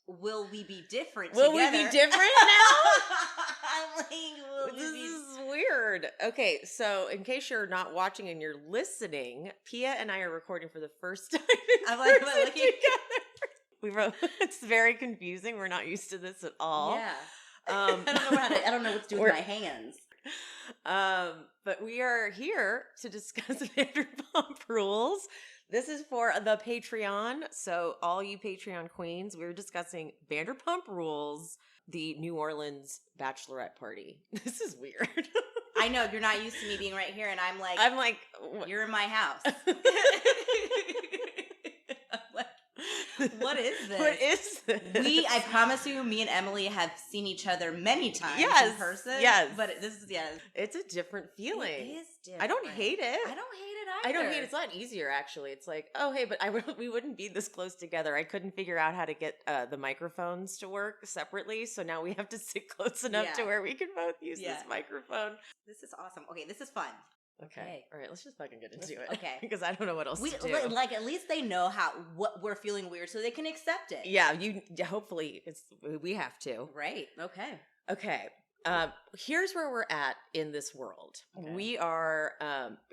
will we be different Will together? we be different now? I'm like, This is weird. Okay, so in case you're not watching and you're listening, Pia and I are recording for the first time I'm like, person looking together. We wrote. It's very confusing. We're not used to this at all. Yeah. I don't know what to do with my hands. But we are here to discuss Vanderpump Rules. This is for the Patreon. So all you Patreon queens, we're discussing Vanderpump Rules, the New Orleans bachelorette party. This is weird. I know, you're not used to me being right here, and I'm like, you're in my house. What is this? What is this? I promise you, me and Emily have seen each other many times in person. Yes. But this is, It's a different feeling. It is different. I don't hate it. I don't hate it either. I don't hate it. It's a lot easier, actually. It's like, oh, hey, but we wouldn't be this close together. I couldn't figure out how to get the microphones to work separately. So now we have to sit close enough to where we can both use this microphone. This is awesome. Okay, this is fun. Okay. All right, let's just fucking get into it. Okay. Because I don't know what else to do. Like, at least they know what we're feeling weird so they can accept it. Yeah, hopefully we have to. Right. Okay. Okay. Here's where we're at in this world. Okay. We are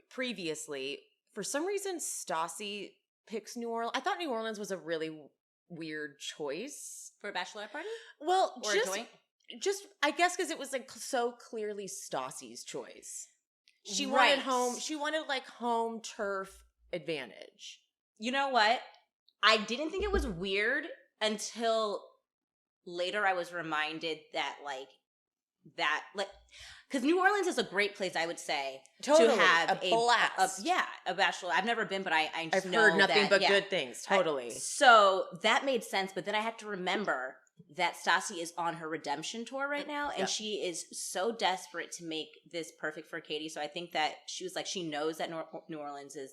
previously, for some reason, Stassi picks New Orleans. I thought New Orleans was a really weird choice. For a bachelorette party? Well, or a joint? Just, I guess because it was like so clearly Stassi's choice. She wanted home turf advantage. You know what? I didn't think it was weird until later I was reminded that because New Orleans is a great place, I would say, totally. To have a blast. A bachelor. I've never been, but I've heard nothing but good things. Totally. So that made sense, but then I had to remember that Stassi is on her redemption tour right now, and she is so desperate to make this perfect for Katie. So I think that she was like, she knows that New Orleans is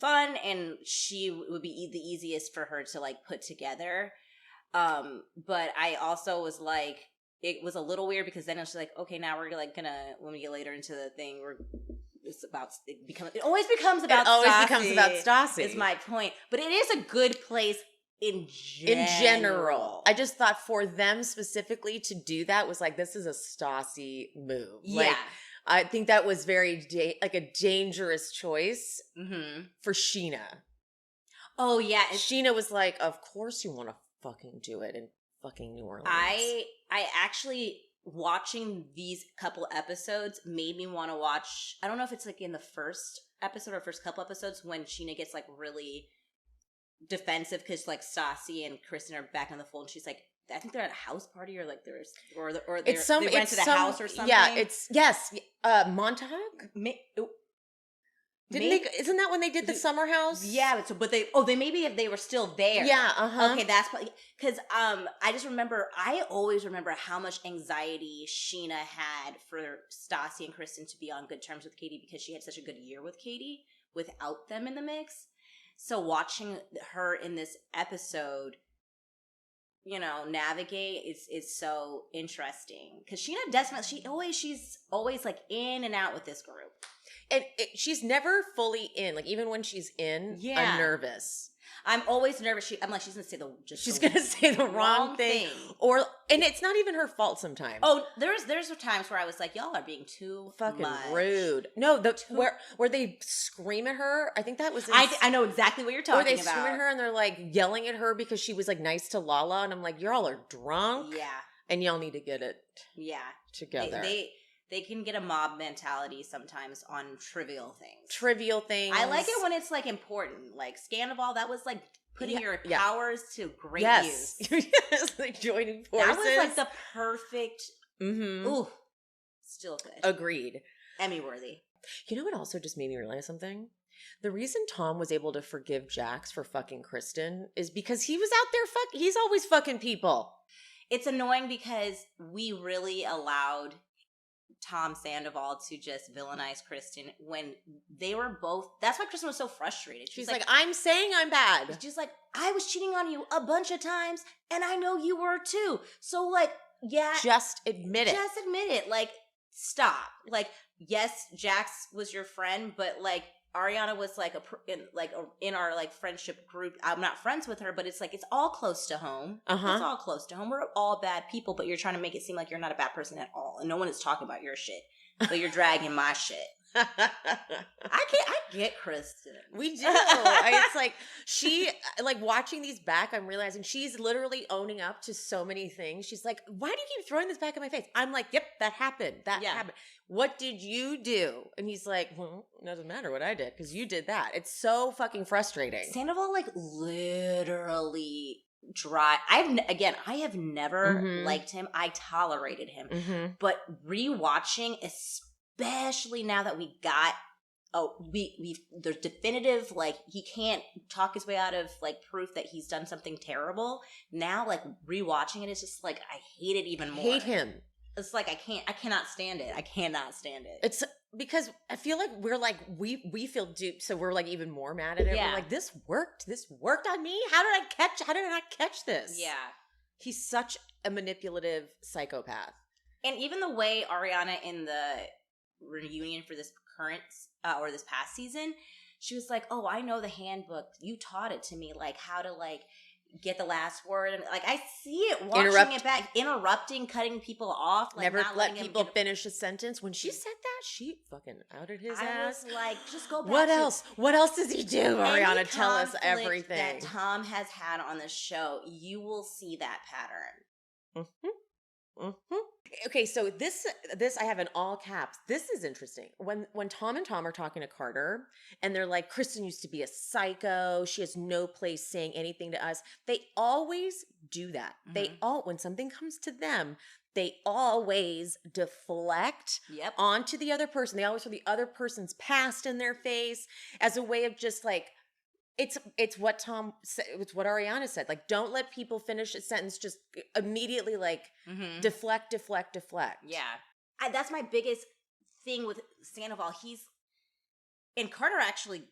fun, and she would be the easiest for her to like put together. But I also was like, it was a little weird because then it's like, okay, now we're like gonna, when we get later into the thing, it always becomes about Stassi. Is my point, but it is a good place. In general. I just thought for them specifically to do that was like, this is a Stassi move. Yeah. Like, I think that was very a dangerous choice for Sheena. Oh, yeah. Sheena was like, of course you want to fucking do it in fucking New Orleans. I actually, watching these couple episodes made me want to watch, I don't know if it's like in the first episode or first couple episodes when Sheena gets like really defensive because like Stassi and Kristen are back on the fold, and she's like, I think they're at a house party or like they rented a house or something. Yeah, Montauk. Isn't that when they did the summer house? Yeah, but they were still there. Yeah, Okay, that's because I always remember how much anxiety Sheena had for Stassi and Kristen to be on good terms with Katie because she had such a good year with Katie without them in the mix. So watching her in this episode, navigate is so interesting because Sheena definitely she's always like in and out with this group, and she's never fully in. Like even when she's in, I'm nervous. I'm always nervous. I'm like, she's gonna say the wrong thing, and it's not even her fault sometimes. Oh, there's times where I was like, y'all are being too fucking much. rude. No, where they scream at her. I think that was. I know exactly what you're talking about. Where they scream at her and they're like yelling at her because she was like nice to Lala, and I'm like, y'all are drunk. Yeah, and y'all need to get it. Together. They can get a mob mentality sometimes on trivial things. I like it when it's like important. Like Scandoval, that was like putting your powers to great use. Yes, like joining forces. That was like the perfect. Ooh, still good. Agreed. Emmy worthy. You know what also just made me realize something? The reason Tom was able to forgive Jax for fucking Kristen is because he was out there he's always fucking people. It's annoying because we really allowed Tom Sandoval to just villainize Kristen when they were both. That's why Kristen was so frustrated. She's like, I'm saying I'm bad. She's like, I was cheating on you a bunch of times, and I know you were too. So, like, yeah. Just admit it. Just admit it. Like, stop. Like, yes, Jax was your friend, but, like, Ariana was like in our like friendship group. I'm not friends with her, but it's like it's all close to home. It's all close to home. We're all bad people, but you're trying to make it seem like you're not a bad person at all, and no one is talking about your shit, but you're dragging my shit. I get Kristen. We do. It's like she like watching these back. I'm realizing she's literally owning up to so many things. She's like, "Why do you keep throwing this back in my face?" I'm like, "Yep, that happened. That happened. What did you do?" And he's like, "Well, it doesn't matter what I did because you did that." It's so fucking frustrating. Sandoval like literally dry. I have never liked him. I tolerated him, but rewatching, especially now that we got there's definitive, like, he can't talk his way out of like proof that he's done something terrible. Now, like, rewatching it is just like I hate it even more. Hate him. It's like I cannot stand it. I cannot stand it. It's because I feel like we're like we feel duped, so we're like even more mad at it. Yeah. We're like, this worked on me. How did I not catch this? Yeah. He's such a manipulative psychopath. And even the way Ariana in the reunion for this current or this past season, she was like, "Oh, I know the handbook. You taught it to me, like how to like get the last word." And like I see it watching it back, interrupting, cutting people off, like never not let people finish a sentence. When she said that, she fucking outed his ass. I was like, just go back. What else? What else does he do, Ariana? Tell us everything that Tom has had on the show. You will see that pattern. Okay, so this I have in all caps. This is interesting. When Tom and Tom are talking to Carter and they're like, "Kristen used to be a psycho. She has no place saying anything to us." They always do that. They when something comes to them, they always deflect onto the other person. They always throw the other person's past in their face as a way of just like, it's what Tom said. It's what Ariana said. Like, don't let people finish a sentence. Just immediately like deflect. Yeah, that's my biggest thing with Sandoval. And Carter actually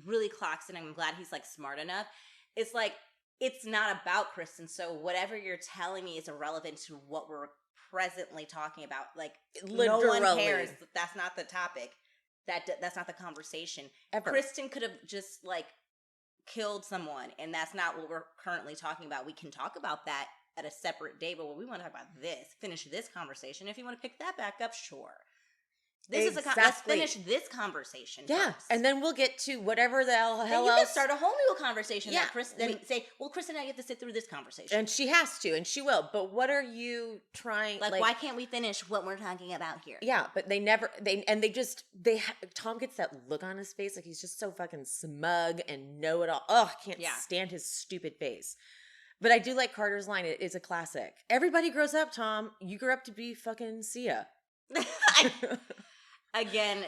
really clocks in. I'm glad he's like smart enough. It's like, it's not about Kristen. So whatever you're telling me is irrelevant to what we're presently talking about. Like, literally. No one cares. That's not the topic. That's not the conversation. Ever. Kristen could have just like killed someone, and that's not what we're currently talking about. We can talk about that at a separate day, but we want to talk about finish this conversation. If you want to pick that back up, sure. Let's finish this conversation first. And then we'll get to whatever the hell then else. You can start a whole new conversation. Yeah. Kristen and I get to sit through this conversation. And she has to, and she will. But what are you trying? Like why can't we finish what we're talking about here? Yeah, but Tom gets that look on his face, like he's just so fucking smug and know-it-all. Ugh, can't stand his stupid face. But I do like Carter's line. It is a classic. Everybody grows up, Tom. You grew up to be fucking Sia. Again,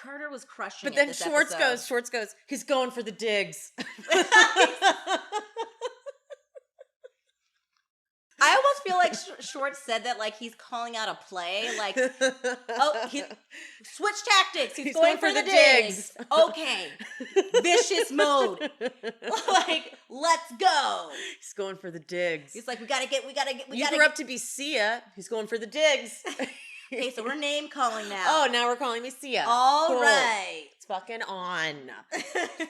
Carter was crushing it. But then Schwartz goes, he's going for the digs. I almost feel like Schwartz said that like he's calling out a play. Like, switch tactics. He's going for the digs. Okay. Vicious mode. Like, let's go. He's going for the digs. He's like, we gotta get. You grew up to be Sia. He's going for the digs. Okay, so we're name calling now. Oh, now we're calling me Sia. All right. It's fucking on.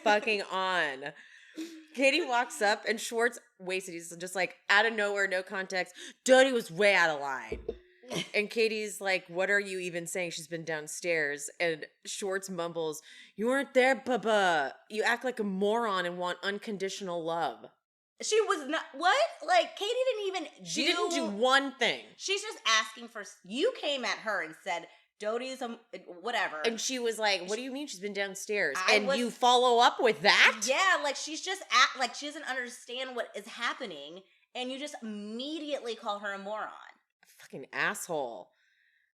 Fucking on. Katie walks up and Schwartz wasted. He's just like, out of nowhere, no context. Dodie was way out of line. And Katie's like, what are you even saying? She's been downstairs. And Schwartz mumbles, "You weren't there, Bubba. You act like a moron and want unconditional love." She was not, what? like, Katie She didn't do one thing. She's just asking for, you came at her and said, Dodie's whatever. And she was like, what do you mean she's been downstairs? You follow up with that? Yeah, like she's just like she doesn't understand what is happening, and you just immediately call her a moron. Fucking asshole.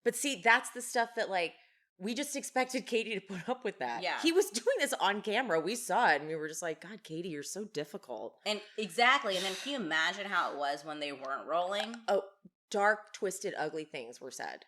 But see, that's the stuff that like, we just expected Katie to put up with that. Yeah. He was doing this on camera. We saw it and we were just like, God, Katie, you're so difficult. And exactly. And then can you imagine how it was when they weren't rolling? Oh, dark, twisted, ugly things were said.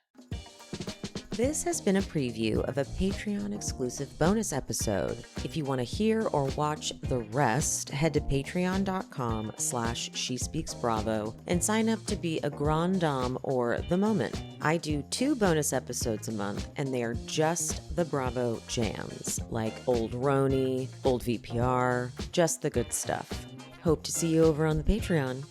This has been a preview of a Patreon-exclusive bonus episode. If you want to hear or watch the rest, head to patreon.com/SheSpeaksBravo and sign up to be a Grand Dame or The Moment. I do 2 bonus episodes a month, and they are just the Bravo jams, like Old Roni, Old VPR, just the good stuff. Hope to see you over on the Patreon.